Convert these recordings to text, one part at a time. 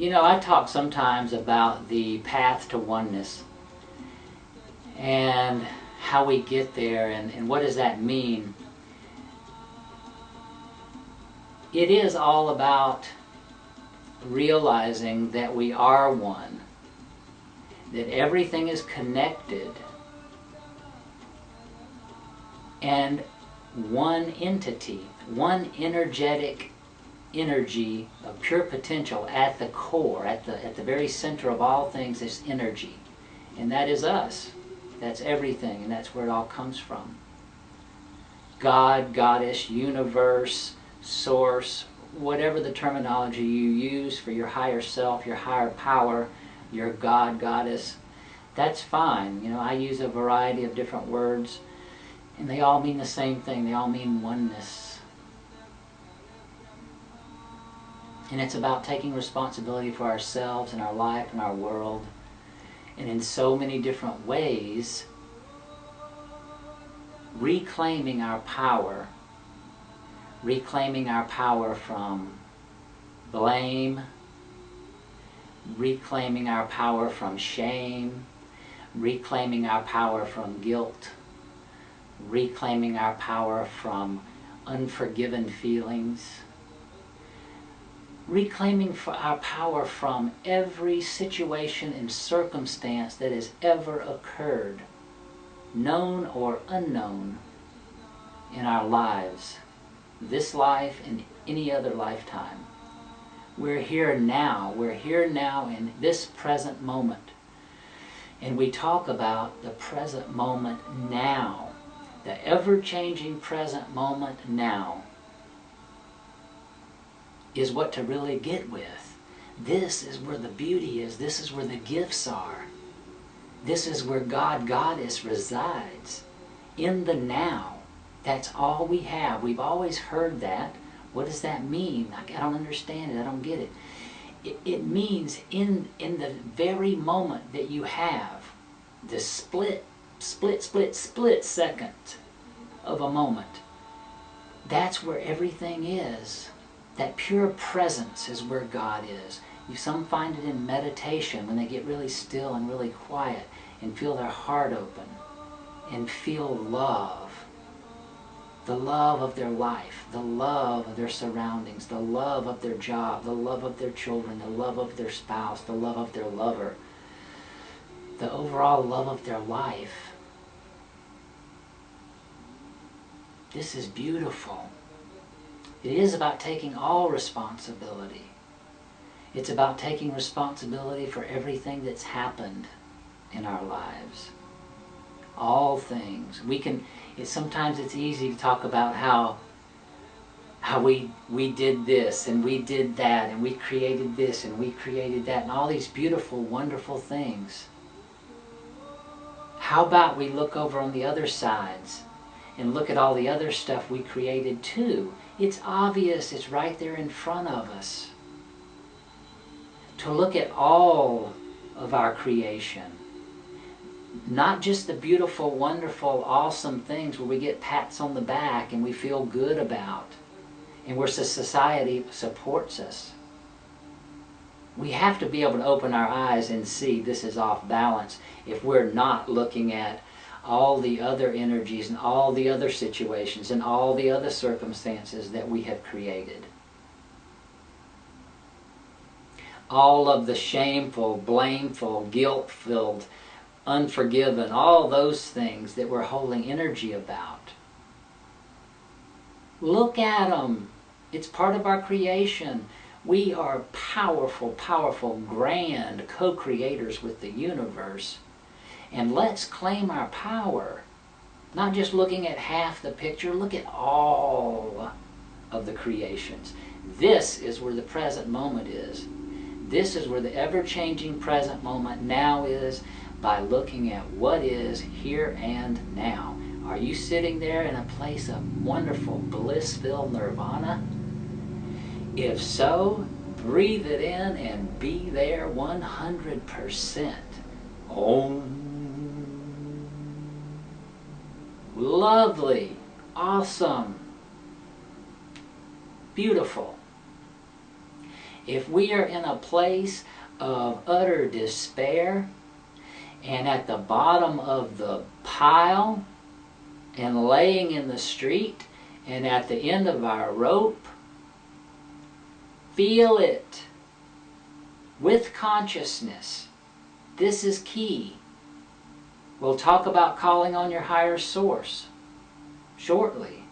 You know, I talk sometimes about the path to oneness and how we get there and what does that mean. It is all about realizing that we are one, that everything is connected, and one entity, one energetic energy of pure potential at the core, at the very center of all things is energy. And that is us. That's everything, and that's where it all comes from. God, Goddess, universe, source, whatever the terminology you use for your higher self, your higher power, your God, Goddess, that's fine. You know, I use a variety of different words, and they all mean the same thing. They all mean oneness. And it's about taking responsibility for ourselves and our life and our world. And in so many different ways, reclaiming our power from blame, reclaiming our power from shame, reclaiming our power from guilt, reclaiming our power from unforgiven feelings, reclaiming our power from every situation and circumstance that has ever occurred, known or unknown, in our lives, this life and any other lifetime. We're here now. We're here now in this present moment. And we talk about the present moment now, the ever-changing present moment now, is what to really get with. This is where the beauty is. This is where the gifts are. This is where God, Goddess resides. In the now. That's all we have. We've always heard that. What does that mean? I don't understand it. I don't get it. It means in the very moment that you have, the split second of a moment, that's where everything is. That pure presence is where God is. Some find it in meditation when they get really still and really quiet and feel their heart open and feel love. The love of their life, the love of their surroundings, the love of their job, the love of their children, the love of their spouse, the love of their lover, the overall love of their life. This is beautiful. It is about taking all responsibility. It's about taking responsibility for everything that's happened in our lives. All things. Sometimes it's easy to talk about how we did this and we did that and we created this and we created that and all these beautiful, wonderful things. How about we look over on the other sides and look at all the other stuff we created too? It's obvious. It's right there in front of us. To look at all of our creation. Not just the beautiful, wonderful, awesome things where we get pats on the back and we feel good about, and where society supports us. We have to be able to open our eyes and see this is off balance if we're not looking at all the other energies and all the other situations and all the other circumstances that we have created. All of the shameful, blameful, guilt-filled, unforgiven, all those things that we're holding energy about. Look at them. It's part of our creation. We are powerful, powerful, grand co-creators with the universe. And let's claim our power. Not just looking at half the picture, look at all of the creations. This is where the present moment is. This is where the ever-changing present moment now is, by looking at what is here and now. Are you sitting there in a place of wonderful, bliss-filled nirvana? If so, breathe it in and be there 100%. Om. Lovely. Awesome. Beautiful. If we are in a place of utter despair and at the bottom of the pile and laying in the street and at the end of our rope, feel it with consciousness. This is key. We'll talk about calling on your higher source shortly.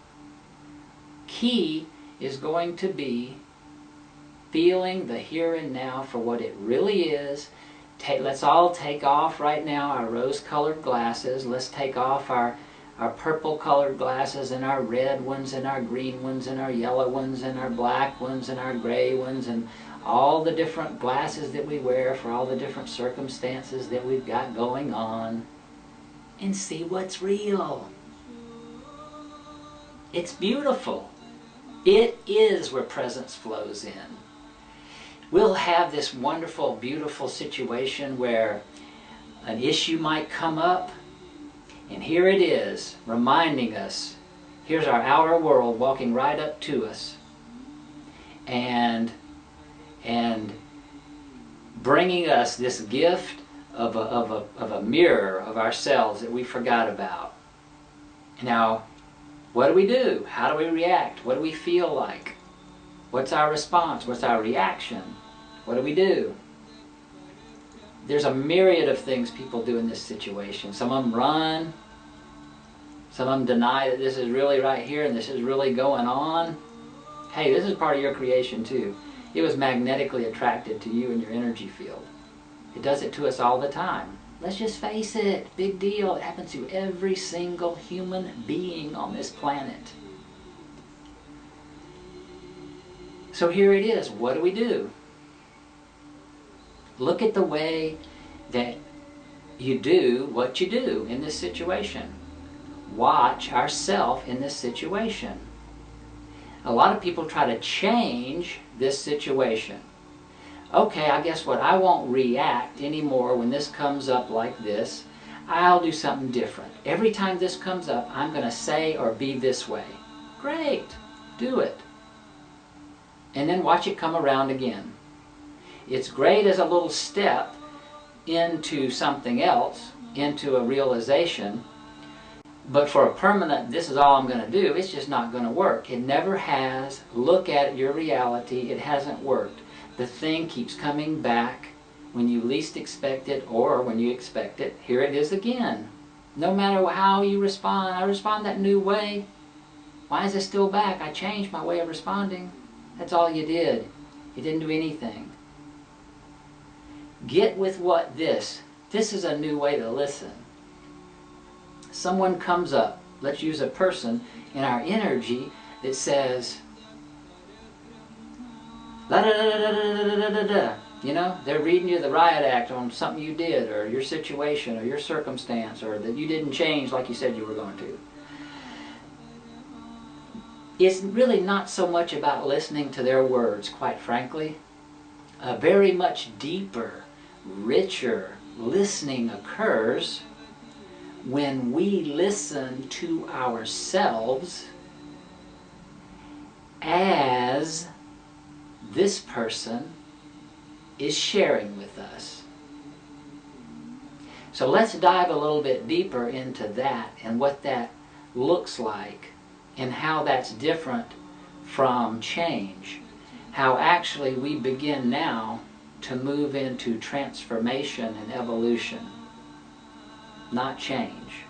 Key is going to be feeling the here and now for what it really is. Let's all take off right now our rose-colored glasses. Let's take off our purple-colored glasses and our red ones and our green ones and our yellow ones and our black ones and our gray ones and all the different glasses that we wear for all the different circumstances that we've got going on, and see what's real. It's beautiful. It is where presence flows in. We'll have this wonderful, beautiful situation where an issue might come up, and here it is, reminding us, here's our outer world walking right up to us, and bringing us this gift of a mirror of ourselves that we forgot about. Now, what do? How do we react? What do we feel like? What's our response? What's our reaction? What do we do? There's a myriad of things people do in this situation. Some of them run. Some of them deny that this is really right here and this is really going on. Hey, this is part of your creation too. It was magnetically attracted to you and your energy field. It does it to us all the time. Let's just face it. Big deal. It happens to every single human being on this planet. So here it is. What do we do? Look at the way that you do what you do in this situation. Watch ourselves in this situation. A lot of people try to change this situation. Okay, I guess what? I won't react anymore when this comes up like this. I'll do something different. Every time this comes up, I'm going to say or be this way. Great. Do it. And then watch it come around again. It's great as a little step into something else, into a realization, but for a permanent, this is all I'm going to do, it's just not going to work. It never has. Look at your reality. It hasn't worked. The thing keeps coming back when you least expect it or when you expect it. Here it is again. No matter how you respond, I respond that new way. Why is it still back? I changed my way of responding. That's all you did. You didn't do anything. Get with what this is a new way to listen. Someone comes up, let's use a person in our energy that says, la da da da da da da da da. You know, they're reading you the riot act on something you did, or your situation, or your circumstance, or that you didn't change like you said you were going to. It's really not so much about listening to their words, quite frankly. A very much deeper, richer listening occurs when we listen to ourselves as this person is sharing with us. So let's dive a little bit deeper into that and what that looks like and how that's different from change. How actually we begin now to move into transformation and evolution, not change.